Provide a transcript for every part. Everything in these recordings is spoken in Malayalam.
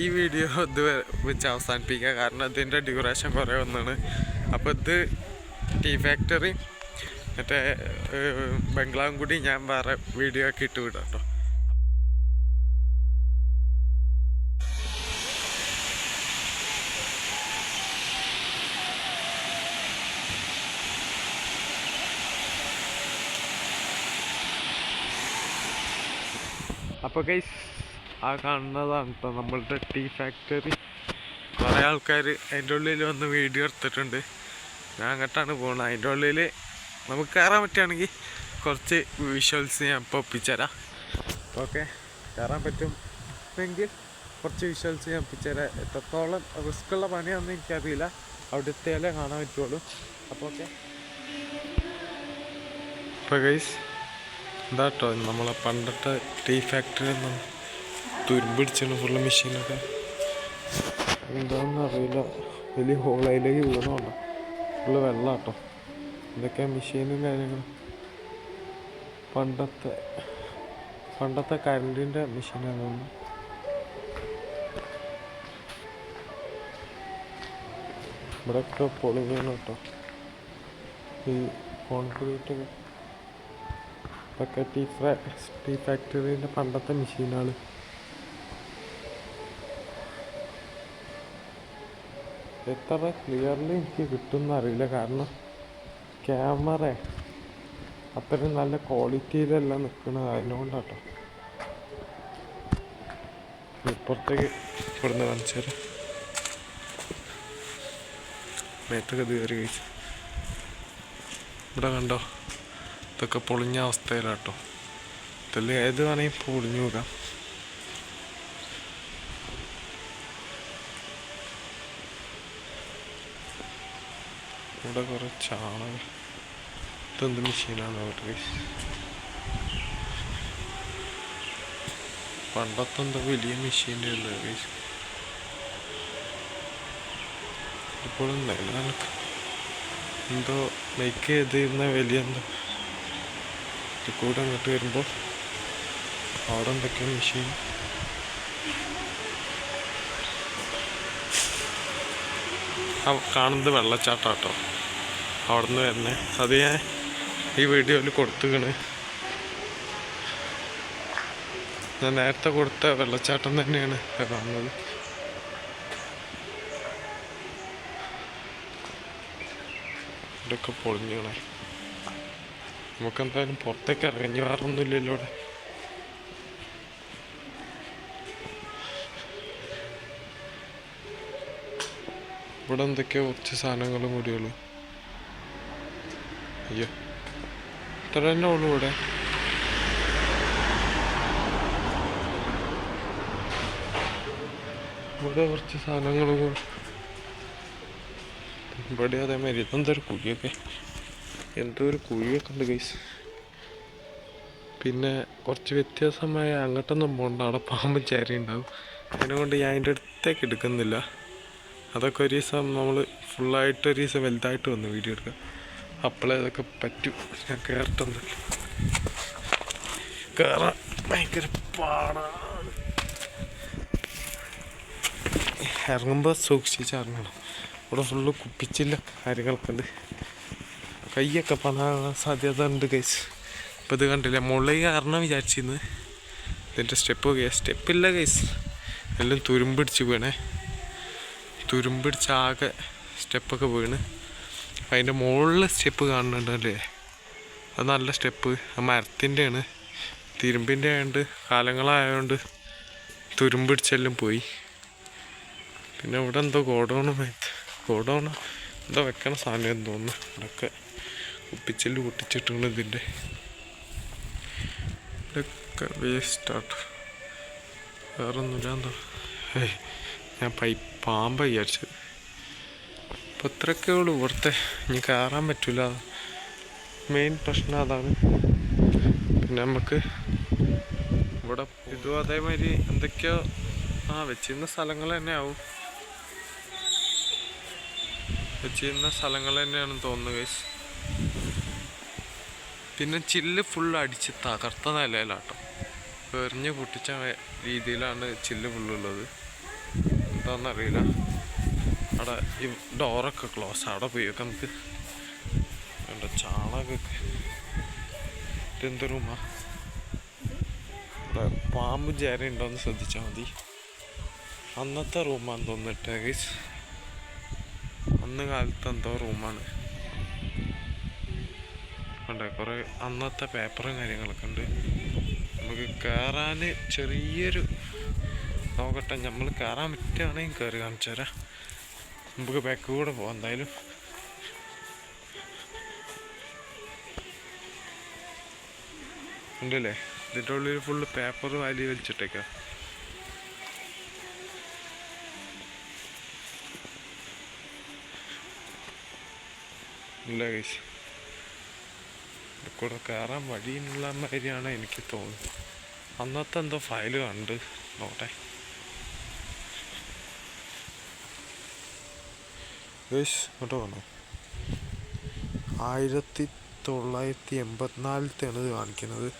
ഈ വീഡിയോ ഇത് വെച്ച് അവസാനിപ്പിക്കുക, കാരണം ഇതിൻ്റെ ഡ്യൂറേഷൻ കുറേ ഒന്നാണ്. അപ്പോൾ ഇത് ടീ ഫാക്ടറി മറ്റേ ബംഗ്ലാവും കൂടി ഞാൻ വേറെ വീഡിയോ ഒക്കെ ഇട്ട് വിടാം കേട്ടോ. അപ്പോൾ ഗൈസ് ആ കാണുന്നതാണ് കേട്ടോ നമ്മളുടെ ടീ ഫാക്ടറി. കുറേ ആൾക്കാർ അതിൻ്റെ ഉള്ളിൽ വന്ന് വീഡിയോ എടുത്തിട്ടുണ്ട്. ഞാൻ അങ്ങോട്ടാണ് പോകുന്നത്. അതിൻ്റെ ഉള്ളിൽ നമുക്ക് കയറാൻ പറ്റുകയാണെങ്കിൽ കുറച്ച് വിഷ്വൽസ് ഞാൻ ഇപ്പോൾ ഒപ്പിച്ചുതരാം. ഓക്കെ, കയറാൻ പറ്റുമെങ്കിൽ കുറച്ച് വിഷ്വൽസ് ഞാൻ ഒപ്പിച്ചുതരാം. എത്രത്തോളം റിസ്ക്കുള്ള പണിയാണെന്ന് എനിക്കറിയില്ല, അവിടുത്തെ കാണാൻ പറ്റുള്ളൂ. അപ്പോൾ ഓക്കെ, ഇപ്പോൾ ഗൈസ് എന്താ കേട്ടോ നമ്മളെ പണ്ടത്തെ ടീ ഫാക്ടറി ഒന്നും തുരുമ്പിടിച്ചാണ് ഫുള്ള് മെഷീനൊക്കെ. എന്താണെന്ന് അറിയില്ല, വലിയ ഹോളയിലേക്ക് വീണോണ്ട ഫുള്ള് വെള്ളം കേട്ടോ. ഇതൊക്കെ മെഷീനും കാര്യങ്ങളും പണ്ടത്തെ കറണ്ടിൻ്റെ മെഷീനാണ് തോന്നുന്നു. ഇവിടെയൊക്കെ പൊളിഞ്ഞാണ് കേട്ടോ ഈ കോൺക്രീറ്റൊക്കെ. ഇതൊക്കെ ടീ ഫാക്ടറീൻ്റെ പണ്ടത്തെ മെഷീനുകൾ. എത്ര ക്ലിയർലി എനിക്ക് കിട്ടുമെന്ന് അറിയില്ല, കാരണം ക്യാമറ അത്രയും നല്ല ക്വാളിറ്റിയിലല്ല നിൽക്കുന്നത്, അതിനുകൊണ്ടാട്ടോ. ഇപ്പുറത്തേക്ക് ഇവിടുന്ന് കാണിച്ചാൽ മേത്തൊക്കെ കയറി കഴിച്ചു. ഇവിടെ കണ്ടോ, ഇതൊക്കെ പൊളിഞ്ഞ അവസ്ഥയിലാട്ടോ. ഇതിൽ ഏത് വേണമെങ്കിൽ പൊളിഞ്ഞു നോക്കാം. ഇവിടെ കുറേ ചാണകം. ഇതെന്ത് മെഷീനാണ് അവിടെ? പണ്ടത്തെ എന്താ വലിയ മെഷീൻ്റെ ഉള്ളത് ഇപ്പോഴും നിലനിൽക്കും. എന്തോ മേക്ക് ചെയ്തിരുന്ന വലിയ എന്തോ ഇത് കൂടെ അങ്ങോട്ട് വരുമ്പോൾ അവിടെ എന്തൊക്കെയോ മെഷീൻ. ആ കാണുന്നത് വെള്ളച്ചാട്ടാട്ടോ അവിടെ നിന്ന് വരുന്നത്. അത് ഞാൻ ഈ വീഡിയോയിൽ കൊടുത്തുകണ്. ഞാൻ നേരത്തെ കൊടുത്ത വെള്ളച്ചാട്ടം തന്നെയാണ് കാണുന്നത്. ഇതൊക്കെ പൊളിഞ്ഞാണ്. നമുക്കെന്തായാലും പുറത്തേക്ക് ഇറങ്ങി വേറൊന്നുമില്ലല്ലോ ഇവിടെ. ഇവിടെ എന്തൊക്കെയോ കുറച്ച് സാധനങ്ങളും കൂടിയുള്ളൂ. അയ്യോ, ഇത്ര തന്നെ ഉള്ളൂ ഇവിടെ. ഇവിടെ കുറച്ച് സാധനങ്ങളും കൂടി. ഇവിടെ അതേമാതിരി ഇതെന്തൊരു കുഴിയൊക്കെ, എന്തോ ഒരു കുഴിയൊക്കെ ഉണ്ട് ഗൈസ്. പിന്നെ കുറച്ച് വ്യത്യാസമായ അങ്ങോട്ടൊന്നും പോകണ്ട, അവിടെ പാമ്പും ചേരി ഉണ്ടാവും. അതിനെക്കൊണ്ട് ഞാൻ അതിൻ്റെ അടുത്തേക്ക് എടുക്കുന്നില്ല. അതൊക്കെ ഒരു ദിവസം നമ്മൾ ഫുള്ളായിട്ട് ഒരു ദിവസം വലുതായിട്ട് വന്ന് വീഡിയോ എടുക്കാം, അപ്പോഴേ അതൊക്കെ പറ്റും. ഞാൻ കയറട്ടൊന്നുമില്ല, കയറാൻ ഭയങ്കര പാടാണ്. ഇറങ്ങുമ്പോൾ സൂക്ഷിച്ച് ഇറങ്ങണം. ഇവിടെ ഫുള്ള് കുപ്പിച്ചില്ല കാര്യങ്ങളൊക്കെ ഉണ്ട്. കൈയൊക്കെ പണാൻ സാധ്യത ഉണ്ട് ഗൈസ്. ഇപ്പോൾ ഇത് കണ്ടില്ല, മുകളിൽ കയറണം വിചാരിച്ചിരുന്നു. ഇതിൻ്റെ സ്റ്റെപ്പില്ല ഗൈസ്, എല്ലാം തുരുമ്പിടിച്ച് വീണേ. തുരുമ്പിടിച്ച് ആകെ സ്റ്റെപ്പൊക്കെ വീണ്. അതിൻ്റെ മുകളിൽ സ്റ്റെപ്പ് കാണുന്നുണ്ടല്ലേ, അത് നല്ല സ്റ്റെപ്പ്. ആ മരത്തിൻ്റെയാണ്, തിരുമ്പിൻ്റെ ആയതുകൊണ്ട് കാലങ്ങളായതുകൊണ്ട് തുരുമ്പിടിച്ചെല്ലാം പോയി. പിന്നെ ഇവിടെ എന്തോ ഗോഡൗൺ എന്തോ വെക്കണ സാധനം തോന്നുന്നു. ഇവിടെയൊക്കെ കുപ്പിച്ചെല്ല് പൊട്ടിച്ചിട്ടുണ്ട്. ഇതിൻ്റെ ഇതൊക്കെ വേസ്റ്റാട്ടോ, വേറൊന്നുമില്ല. എന്തോ ഞാൻ പാമ്പ വിചാരിച്ചത്. അപ്പോൾ ഇത്രയൊക്കെ ഉള്ളൂ ഇവിടുത്തെ. ഇനി കയറാൻ പറ്റില്ല, മെയിൻ പ്രശ്നം അതാണ്. പിന്നെ നമുക്ക് ഇവിടെ ഇതും അതേമാതിരി എന്തൊക്കെയോ വെച്ചിരുന്ന സ്ഥലങ്ങൾ തന്നെ ആവും. വെച്ചിരുന്ന സ്ഥലങ്ങൾ തന്നെയാണെന്ന് തോന്നുന്നു ഗൈസ്. പിന്നെ ചില്ല് ഫുള്ള് അടിച്ച് തകർത്ത നിലയിലാട്ടോ, എറിഞ്ഞ് പൊട്ടിച്ച രീതിയിലാണ് ചില്ല് ഫുള്ളുള്ളത്. എന്താണെന്നറിയില്ല. അവിടെ ഈ ഡോറൊക്കെ ക്ലോസ്. അവിടെ പോയൊക്കെ നമുക്ക് എന്താ ചാണകമൊക്കെ. ഇതെന്ത് റൂമാ? ഇവിടെ പാമ്പും ചേര ഉണ്ടോയെന്ന് ശ്രദ്ധിച്ചാൽ മതി. അന്നത്തെ റൂമാന്ന് തോന്നിട്ട് ഗൈസ്. അന്ന് കാലത്ത് എന്തോ റൂമാണ്. ഉണ്ട് കുറേ അന്നത്തെ പേപ്പറും കാര്യങ്ങളൊക്കെ ഉണ്ട്. നമുക്ക് കയറാൻ ചെറിയൊരു നോക്കട്ടെ. നമ്മൾ കയറാൻ പറ്റുകയാണെങ്കിൽ കയറി കാണിച്ചു തരാം. നമുക്ക് ബാക്ക് കൂടെ പോകാം എന്തായാലും. ഉണ്ടല്ലേ, ഇതിൻ്റെ ഉള്ളിൽ ഫുള്ള് പേപ്പർ വാലി വലിച്ചിട്ടേക്കാം. ഇല്ല ഗൈസ്, കൂടെ കയറാൻ വഴിയുള്ള മാതിരിയാണ് എനിക്ക് തോന്നുന്നത്. അന്നത്തെ എന്തോ ഫയല് കണ്ട് നോട്ടെ ഗൈസ്. ഇങ്ങോട്ട് വന്നു. 1984 ഇത് കാണിക്കുന്നത്.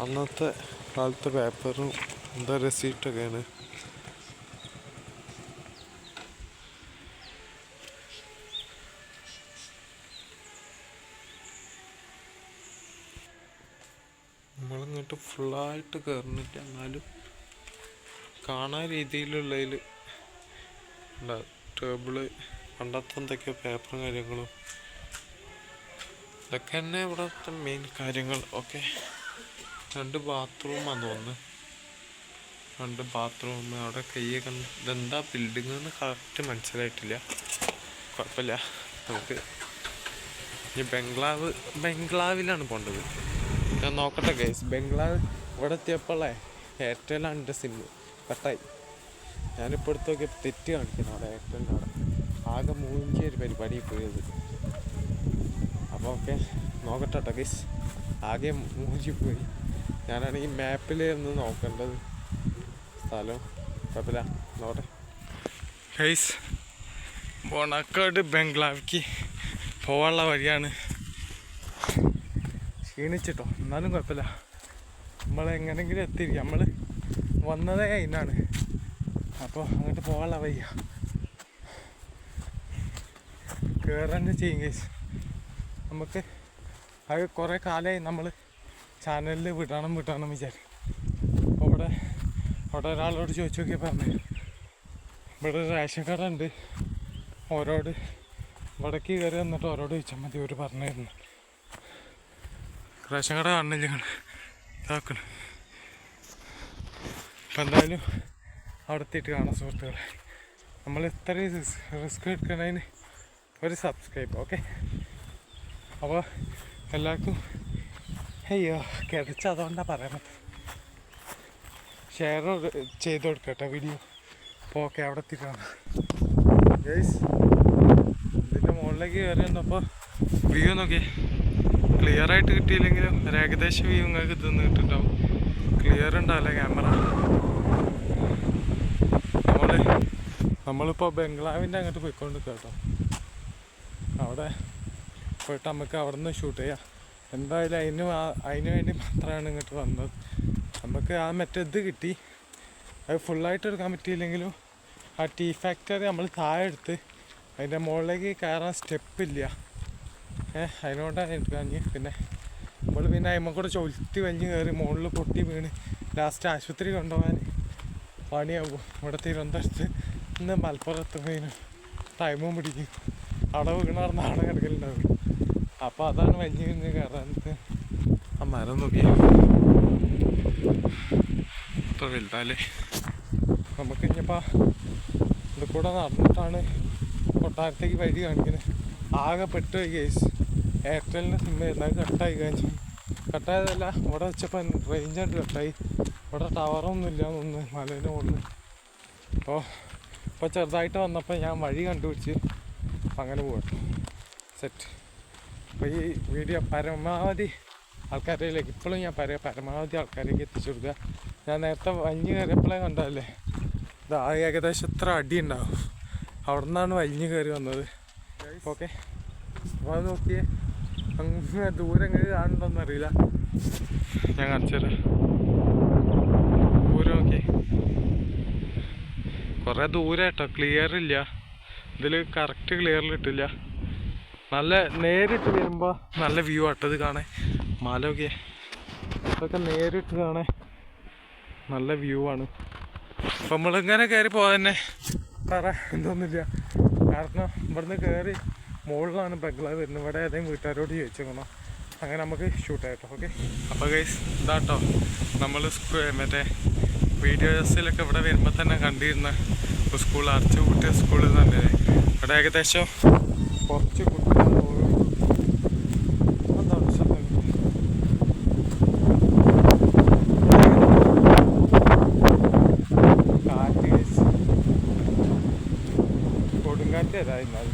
അന്നത്തെ കാലത്തെ പേപ്പറും എന്താ റെസീപ്റ്റൊക്കെയാണ്. നമ്മളിങ്ങോട്ട് ഫുള്ളായിട്ട് കയറുന്നില്ല, എന്നാലും കാണാൻ രീതിയിലുള്ളതിൽ ടേബിള്, പണ്ടത്തെ എന്തൊക്കെയോ പേപ്പറും കാര്യങ്ങളും ഇതൊക്കെ തന്നെ ഇവിടുത്തെ മെയിൻ കാര്യങ്ങൾ. ഓക്കെ, 2 ബാത്റൂമാണെന്ന് തോന്നുന്നു. 2 ബാത്റൂം. അവിടെ കയ്യൊക്കെ ഇതെന്താ ബിൽഡിംഗ് എന്ന് കറക്റ്റ് മനസ്സിലായിട്ടില്ല. കുഴപ്പമില്ല. നമുക്ക് ഈ ബംഗ്ലാവിലാണ് പോകേണ്ടത്. ഞാൻ നോക്കട്ടെ ഗൈസ്. ബംഗ്ലാവ് ഇവിടെ എത്തിയപ്പോഴേ എയർടെല്ലാണ് എൻ്റെ സിമ്മ് കട്ടായി. ഞാനിപ്പോൾ എടുത്ത് നോക്കിയപ്പോൾ തെറ്റ് കാണിക്കുന്നു. അവിടെ എയർടെല്ലിൻ്റെ അവിടെ ആകെ മൂഞ്ചിയൊരു പരിപാടി പോയത്. അപ്പോൾ ഓക്കെ, നോക്കട്ടെ കേട്ടോ ഗൈസ്. ആകെ മൂഞ്ചിപ്പോയി. ഞാനാണെങ്കിൽ മാപ്പിൽ ഒന്ന് നോക്കേണ്ടത് സ്ഥലം. കുഴപ്പമില്ല, നോക്കട്ടെ ഗൈസ്. ബോണക്കാട് ബംഗ്ലാവിക്ക് പോകാനുള്ള വഴിയാണ്. ക്ഷീണിച്ചിട്ടോ, എന്നാലും കുഴപ്പമില്ല. നമ്മളെങ്ങനെങ്കിലും എത്തിയിരിക്കും. നമ്മൾ വന്നതേ അതിനാണ്. അപ്പോൾ അങ്ങോട്ട് പോകാനുള്ള വയ്യ. കയറാൻ ചെയ്യും ഗൈസ്. നമുക്ക് അത് കുറേ കാലമായി നമ്മൾ ചാനലിൽ വിടണം വിചാരിക്കും. അപ്പോൾ ഇവിടെ ഒരാളോട് ചോദിച്ചു നോക്കിയപ്പോൾ പറഞ്ഞു, ഇവിടെ റേഷൻ കട ഉണ്ട്, ഓരോട് ഇവിടേക്ക് കയറി വന്നിട്ട് ഓരോട് ചോദിച്ചാൽ മതി, അവർ പറഞ്ഞിരുന്നു. റേഷൻ കട കാണുന്നില്ല, ഞങ്ങൾ ഇതാക്കണം. അപ്പം എന്തായാലും അവിടെ എത്തിയിട്ട് കാണാം സുഹൃത്തുക്കളെ. നമ്മൾ ഇത്രയും റിസ്ക് എടുക്കുന്നതിന് ഒരു സബ്സ്ക്രൈബ്. ഓക്കെ, അപ്പോൾ എല്ലാവർക്കും അയ്യോ കിടച്ച, അതുകൊണ്ടാണ് പറയാൻ പറ്റും. ഷെയർ ചെയ്ത് കൊടുക്കട്ടെ വീഡിയോ. അപ്പോൾ ഓക്കെ, അവിടെ എത്തിയിട്ട് കാണാം ഗൈസ്. ഇതിൻ്റെ മുകളിലേക്ക് കയറി വന്നപ്പോൾ വ്യൂ നോക്കിയേ. ക്ലിയർ ആയിട്ട് കിട്ടിയില്ലെങ്കിലും ഒരു ഏകദേശം വ്യൂ നിങ്ങൾക്ക് തിന്ന് കിട്ടുന്നുണ്ടാവും. ക്ലിയർ ഉണ്ടാവില്ല ക്യാമറ. നമ്മളിപ്പോൾ ബംഗ്ലാവിൻ്റെ അങ്ങോട്ട് പോയിക്കൊണ്ട് കേട്ടോ. അവിടെ പോയിട്ട് നമുക്ക് അവിടെ നിന്ന് ഷൂട്ട് ചെയ്യാം. എന്തായാലും അതിന് വേണ്ടി മാത്രമാണ് ഇങ്ങോട്ട് വന്നത്. നമുക്ക് ആ മറ്റേത് കിട്ടി. അത് ഫുള്ളായിട്ട് എടുക്കാൻ പറ്റിയില്ലെങ്കിലും ആ ടീ ഫാക്ടറി നമ്മൾ താഴെ എടുത്ത് അതിൻ്റെ മുകളിലേക്ക് കയറാൻ സ്റ്റെപ്പില്ല. അതിനോണ്ടാണ് എടുക്കാൻ. പിന്നെ നമ്മൾ പിന്നെ അതിമ്മ കൂടെ ചൊലുത്തി വലിഞ്ഞ് കയറി മുകളിൽ പൊട്ടി വീണ് ലാസ്റ്റ് ആശുപത്രി കൊണ്ടുപോകാൻ പണിയാകും. ഇവിടെ തിരുവനന്തപുരത്ത് ഇന്ന് മലപ്പുറത്ത് പോയിന് ടൈമും പിടിക്കും. അവിടെ വീണാർന്ന് അവിടെ കിടക്കലുണ്ടാവും. അപ്പോൾ അതാണ് വലിഞ്ഞ് വീണ് കയറാനത്ത്. ആ മരം നോക്കി ഇത്ര വലുതാല്ലേ. നമുക്ക് ഇനിയിപ്പോൾ ഇത് കൂടെ നടന്നിട്ടാണ് കൊട്ടാരത്തേക്ക് വഴി കാണിക്കുന്നത്. ആകെ പെട്ടുപോയി കേസ്. എയർടെല്ലിൻ്റെ സിമ്മ് എല്ലാം കട്ടായി കഴിഞ്ഞു. കട്ടായതല്ല, ഇവിടെ വെച്ചപ്പോൾ റേഞ്ചായിട്ട് കട്ടായി. ഇവിടെ ടവറൊന്നും ഇല്ല എന്നൊന്ന് മലേൻ്റെ മുകളിൽ. ഇപ്പോൾ ചെറുതായിട്ട് വന്നപ്പോൾ ഞാൻ വഴി കണ്ടുപിടിച്ച് അങ്ങനെ പോകട്ടെ. സെറ്റ്. അപ്പോൾ ഈ വീഡിയോ പരമാവധി ആൾക്കാരിലേക്ക് ഇപ്പോഴും ഞാൻ പരമാവധി ആൾക്കാരിലേക്ക് എത്തിച്ചു കൊടുക്കുക. ഞാൻ നേരത്തെ വലിഞ്ഞ് കയറിയപ്പോഴേ കണ്ടതല്ലേ, ഇത് ഏകദേശം എത്ര അടി ഉണ്ടാവും. അവിടെ നിന്നാണ് വലിഞ്ഞ് കയറി വന്നത്. ഓക്കെ, അപ്പോൾ അത് നോക്കിയേ. അങ്ങനെ ദൂരം എങ്ങനെ കാണുന്നുണ്ടോയെന്ന് അറിയില്ല. ഞാൻ കാണിച്ചു തരാം. ദൂരം നോക്കി, കുറേ ദൂരം കേട്ടോ, ക്ലിയർ ഇല്ല ഇതിൽ, കറക്റ്റ് ക്ലിയറിലിട്ടില്ല. നല്ല നേരിട്ട് വരുമ്പോൾ നല്ല വ്യൂ ആട്ടത് കാണാൻ. മലയൊക്കെ ഇതൊക്കെ നേരിട്ട് കാണാൻ നല്ല വ്യൂ ആണ്. അപ്പം നമ്മളിങ്ങനെ കയറി പോകാൻ തന്നെ വേറെ എന്തോന്നില്ല. കാരണം ഇവിടുന്ന് കയറി മുകളിലാണ് ബംഗ്ലാവ് വരുന്നത്. ഇവിടെ ഏതെങ്കിലും വീട്ടുകാരോട് ചോദിച്ചേക്കണം, അങ്ങനെ നമുക്ക് ഷൂട്ട് ആയിട്ടോ. ഓക്കെ, അപ്പോൾ ഗൈസ് ഇതാട്ടോ നമ്മൾ മറ്റേ വീഡിയോസിലൊക്കെ ഇവിടെ വരുമ്പോൾ തന്നെ കണ്ടിരുന്ന സ്കൂൾ, അടച്ചുപൂട്ടിയ സ്കൂളിൽ തന്നെ. ഇവിടെ ഏകദേശം കുറച്ച് കുട്ടികൾ കൊടുങ്കാറ്റ് തരായിരുന്നത്.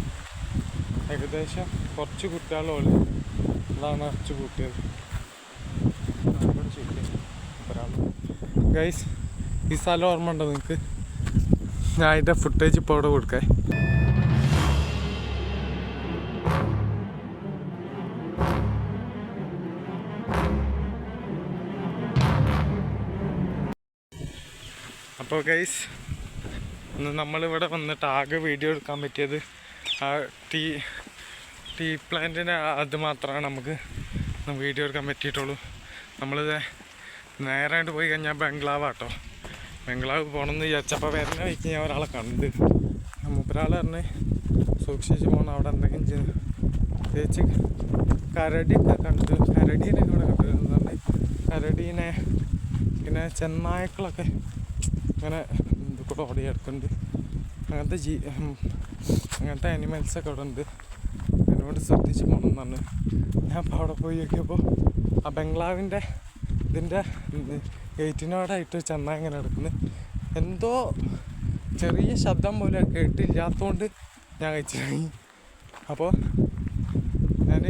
ഏകദേശം കുറച്ച് കുട്ടികളോട് അതാണ് അടച്ചു പൂട്ടിയത്. ഗൈസ് ഈ സ്ഥലം ഓർമ്മ ഉണ്ടോ നിങ്ങൾക്ക്? ഞാൻ അതിൻ്റെ ഫുട്ടേജ് ഇപ്പോൾ അവിടെ കൊടുക്കാൻ. അപ്പോൾ ഗൈസ് ഇന്ന് നമ്മളിവിടെ വന്നിട്ട് ആകെ വീഡിയോ എടുക്കാൻ പറ്റിയത് ആ ടീ പ്ലാന്റിൻ്റെ അത് മാത്രമാണ് നമുക്ക് വീഡിയോ എടുക്കാൻ പറ്റിയിട്ടുള്ളൂ. നമ്മളിത് നേരായിട്ട് പോയി കഴിഞ്ഞാൽ ബംഗ്ലാവാട്ടോ. ബംഗ്ലാവ് പോകണമെന്ന് വിചാരിച്ചപ്പോൾ വരുന്ന വഴിക്ക് ഞാൻ ഒരാളെ കണ്ട്. മൂപ്പരാൾ പറഞ്ഞ് സൂക്ഷിച്ച് പോകണം, അവിടെ എന്തെങ്കിലും ചെയ്ത് ചേച്ചി കരടിയൊക്കെ കണ്ടു. കരടീനൊക്കെ ഇവിടെ കണ്ടിരുന്നു പറഞ്ഞ്. കരടീനെ പിന്നെ ചെന്നായ്ക്കളൊക്കെ അങ്ങനെ കൂടെ ഓടി കിടക്കുന്നുണ്ട്. അങ്ങനത്തെ ആനിമൽസൊക്കെ അവിടെ ഉണ്ട്. അതിനോട് ശ്രദ്ധിച്ച് പോകണം എന്ന് പറഞ്ഞു. ഞാൻ അപ്പോൾ അവിടെ പോയി നോക്കിയപ്പോൾ ആ ബംഗ്ലാവിൻ്റെ ഇതിൻ്റെ ഗേറ്റിനോടായിട്ട് ചെന്നായി ഇങ്ങനെ കിടക്കുന്നത്. എന്തോ ചെറിയ ശബ്ദം പോലെ കേട്ടില്ലാത്തതുകൊണ്ട് ഞാൻ കഴിച്ചിറങ്ങി. അപ്പോൾ ഞാൻ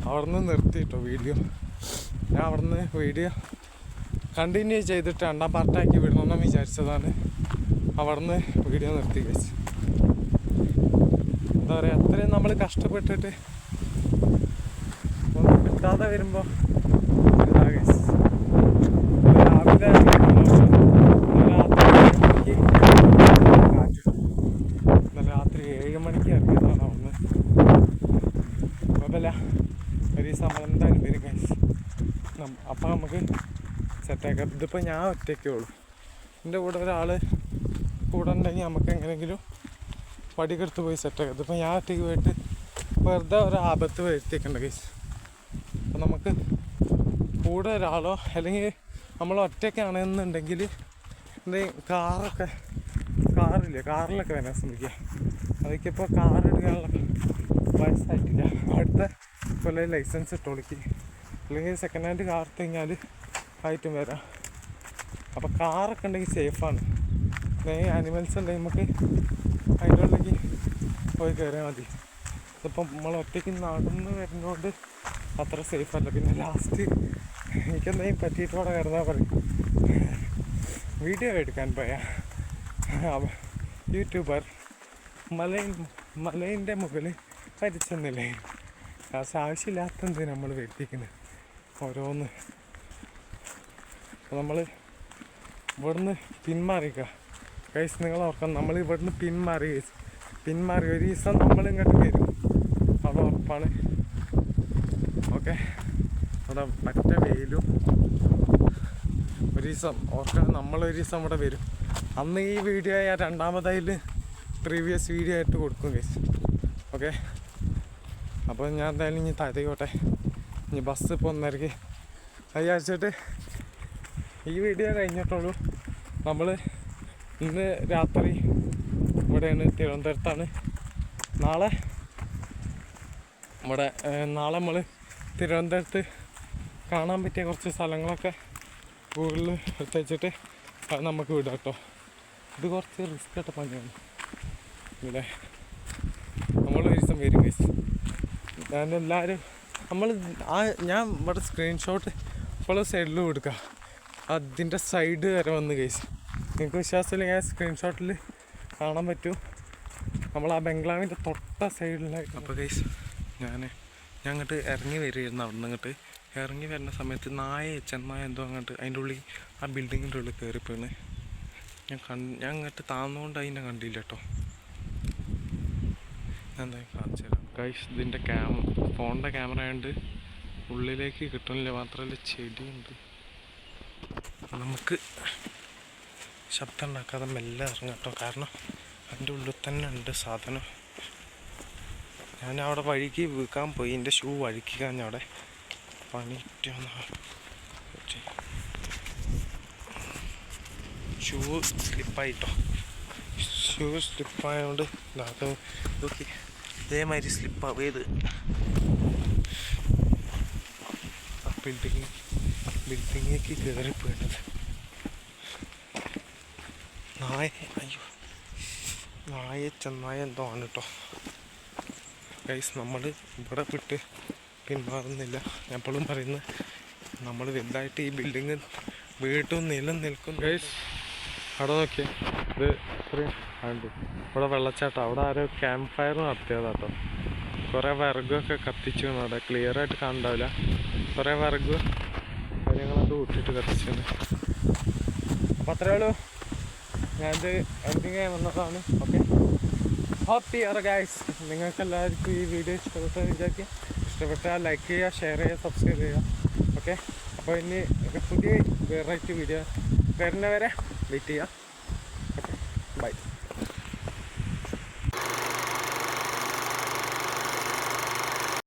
അവിടെ നിന്ന് നിർത്തിയിട്ടോ വീഡിയോ. ഞാൻ അവിടെ നിന്ന് വീഡിയോ കണ്ടിന്യൂ ചെയ്തിട്ട് രണ്ടാം പാർട്ടാക്കി വിടണമെന്ന് വിചാരിച്ചതാണ്. അവിടെ നിന്ന് വീഡിയോ നിർത്തി വെച്ച്. എന്താ പറയുക, അത്രയും നമ്മൾ കഷ്ടപ്പെട്ടിട്ട് ഒന്നും കിട്ടാതെ വരുമ്പോൾ രാവിലെ രാത്രി 7 മണിക്ക് ഇറങ്ങിയതാണ് അവിടുന്ന്. കുഴപ്പമില്ല, ഒരു ദിവസം എന്തായാലും വരും ഗൈസ്. അപ്പം നമുക്ക് സെറ്റാക്കാം. ഇതിപ്പോൾ ഞാൻ ഒറ്റയ്ക്കേ ഉള്ളൂ. എൻ്റെ കൂടെ ഒരാൾ കൂടെ ഉണ്ടെങ്കിൽ നമുക്ക് എങ്ങനെയെങ്കിലും വടിക്കെടുത്ത് പോയി സെറ്റാക്കാം. ഇതിപ്പോൾ ഞാൻ ഒറ്റയ്ക്ക് പോയിട്ട് വെറുതെ ഒരു ആപത്ത് വരുത്തിയേക്കണ്ട ഗൈസ്. അപ്പം നമുക്ക് കൂടെ ഒരാളോ അല്ലെങ്കിൽ നമ്മൾ ഒറ്റയ്ക്കാണെന്നുണ്ടെങ്കിൽ എന്തെങ്കിലും കാറില്ലേ, കാറിലൊക്കെ വരാൻ ശ്രമിക്കുക. അതൊക്കെ കാറെടുക്കാനുള്ള വയസ്സായിട്ടില്ല. അടുത്ത കൊല്ലം ലൈസൻസ് ഇട്ടോളിക്ക്, അല്ലെങ്കിൽ സെക്കൻഡ് ഹാൻഡ് കാർ കഴിഞ്ഞാൽ ആയിട്ടും വരാം. അപ്പോൾ കാറൊക്കെ ഉണ്ടെങ്കിൽ സേഫാണ്. ആനിമൽസ് ഉണ്ടെങ്കിൽ നമുക്ക് അതിൻ്റെ ഉള്ളിലേക്ക് പോയി കയറിയാൽ മതി. ഇതിപ്പം നമ്മൾ ഒറ്റയ്ക്ക് നടന്ന് വരുന്നതുകൊണ്ട് അത്ര സേഫല്ല. പിന്നെ ലാസ്റ്റ് എനിക്കെന്തെങ്കിലും പറ്റിയിട്ട് അവിടെ കിടന്നാൽ പറയും. വീഡിയോ എടുക്കാൻ പോയ യൂട്യൂബർ മലേൻ്റെ മുകളിൽ പരിച്ചെന്നില്ലേ. ലാസ്റ്റ് ആവശ്യമില്ലാത്തത് നമ്മൾ വരുത്തിക്കുന്നത് ഓരോന്ന്. അപ്പോൾ നമ്മൾ ഇവിടുന്ന് പിന്മാറിക്കുക ഗൈസ്. നിങ്ങൾ ഓർക്കണം, നമ്മൾ ഇവിടുന്ന് പിന്മാറി ഒരു ദിവസം നമ്മളിങ്ങോട്ട് വരും, അത് ഉറപ്പാണ്. ഓക്കെ, അവിടെ പറ്റ വെയിലും ഒരു ദിവസം ഓർക്കണം, നമ്മളൊരു ദിവസം ഇവിടെ വരും. അന്ന് ഈ വീഡിയോ ഞാൻ രണ്ടാമതായിൽ പ്രീവിയസ് വീഡിയോ ആയിട്ട് കൊടുക്കും ഗൈസ്. ഓക്കെ, അപ്പോൾ ഞാൻ എന്തായാലും ഇനി തരയോട്ടെ. ഇനി ബസ് ഇപ്പോൾ 1:30 വിചാരിച്ചിട്ട് ഈ വീഡിയോ കഴിഞ്ഞിട്ടുള്ളൂ. നമ്മൾ ഇന്ന് രാത്രി ഇവിടെയാണ്, തിരുവനന്തപുരത്താണ്. നാളെ നമ്മൾ തിരുവനന്തപുരത്ത് കാണാൻ പറ്റിയ കുറച്ച് സ്ഥലങ്ങളൊക്കെ ഗൂഗിളിൽ എടുത്ത് വെച്ചിട്ട് അത് നമുക്ക് വിടാം കേട്ടോ. ഇത് കുറച്ച് റിസ്ക് ആയിട്ട് പണിയാണ് ഇവിടെ. നമ്മളൊരു ദിവസം വരും ഗൈസ്. ഞാനെല്ലാവരും ഞാൻ ഇവിടെ സ്ക്രീൻഷോട്ട് ഇപ്പോൾ സൈഡിൽ കൊടുക്കുക, അതിൻ്റെ സൈഡ് വരെ വന്ന് ഗൈസ്. നിങ്ങൾക്ക് വിശ്വാസമില്ലെങ്കിൽ ഞാൻ സ്ക്രീൻഷോട്ടിൽ കാണാൻ പറ്റും. നമ്മൾ ആ ബംഗ്ലാവിൻ്റെ തൊട്ട സൈഡിലായിട്ട്. അപ്പോൾ ഗൈസ് ഞാൻ അങ്ങോട്ട് ഇറങ്ങി വരുമായിരുന്നു അവിടെ നിന്ന്. ഇങ്ങോട്ട് ഇറങ്ങി വരുന്ന സമയത്ത് ചെന്നായ എന്തോ അങ്ങോട്ട് അതിൻ്റെ ഉള്ളിൽ ആ ബിൽഡിങ്ങിൻ്റെ ഉള്ളിൽ കയറിപ്പോണ്. ഞാൻ അങ്ങോട്ട് താന്നുകൊണ്ട് അതിനെ കണ്ടില്ല കേട്ടോ. ഞാൻ എന്തായാലും കാണിച്ചു തരാം ഗൈസ്. ഇതിൻ്റെ ഫോണിൻ്റെ ക്യാമറ ആയതുകൊണ്ട് ഉള്ളിലേക്ക് കിട്ടുന്നില്ല. മാത്രമല്ല ചെടിയുണ്ട്. നമുക്ക് ശബ്ദം ഉണ്ടാക്കാതെ മെല്ലെ ഇറങ്ങാം കേട്ടോ. കാരണം അതിൻ്റെ ഉള്ളിൽ തന്നെ ഉണ്ട് സാധനം. ഞാൻ അവിടെ വഴുക്കി വീക്കാൻ പോയി. എൻ്റെ ഷൂ വഴുക്കി കഴിഞ്ഞവിടെ പണിയിട്ട് ഷൂ സ്ലിപ്പായിട്ടോ. ഷൂ സ്ലിപ്പായതുകൊണ്ട് നോക്കി ഇതേമാതിരി സ്ലിപ്പാവും. ഏത് ബിൽഡിങ്ങിലേക്ക് കയറിപ്പോയത് ചെന്നായ എന്തോ ആണ് കേട്ടോ ഗൈസ്. നമ്മൾ ഇവിടെ വിട്ട് പിന്മാറുന്നില്ല. എപ്പോഴും പറയുന്നത് നമ്മൾ വലുതായിട്ട് ഈ ബിൽഡിങ് വീട്ടും നിലനിൽക്കും ഗൈസ്. അവിടെ നോക്കിയേ, ഇത് ഇത്രയും ഉണ്ട്. ഇവിടെ വെള്ളച്ചാട്ടം. അവിടെ ആരോ ക്യാമ്പ് ഫയർ നടത്തിയതാട്ടോ. കുറേ വിറകൊക്കെ കത്തിച്ചു അവിടെ. ക്ലിയർ ആയിട്ട് കാണണ്ടാവില്ല. കുറേ വിറക് കാര്യങ്ങളത് കൂട്ടിയിട്ട് കത്തിച്ചാണ്. അപ്പം അത്രയേ ഉള്ളൂ. ഞാനിത് എഡിറ്റിംഗ് ചെയ്യാൻ വന്നതാണ്. Okay, happy guys. നിങ്ങൾക്ക് എല്ലാവർക്കും ഈ വീഡിയോ ഇഷ്ടപ്പെട്ടെന്ന് വിചാരിക്കും. ഇഷ്ടപ്പെട്ടാൽ ലൈക്ക് ചെയ്യുക, ഷെയർ ചെയ്യുക, സബ്സ്ക്രൈബ് ചെയ്യുക. ഓക്കെ, അപ്പോൾ ഇനി പുതിയ വെറൈറ്റി വീഡിയോ വരുന്നവരെ വെയിറ്റ് ചെയ്യുക. Okay, by.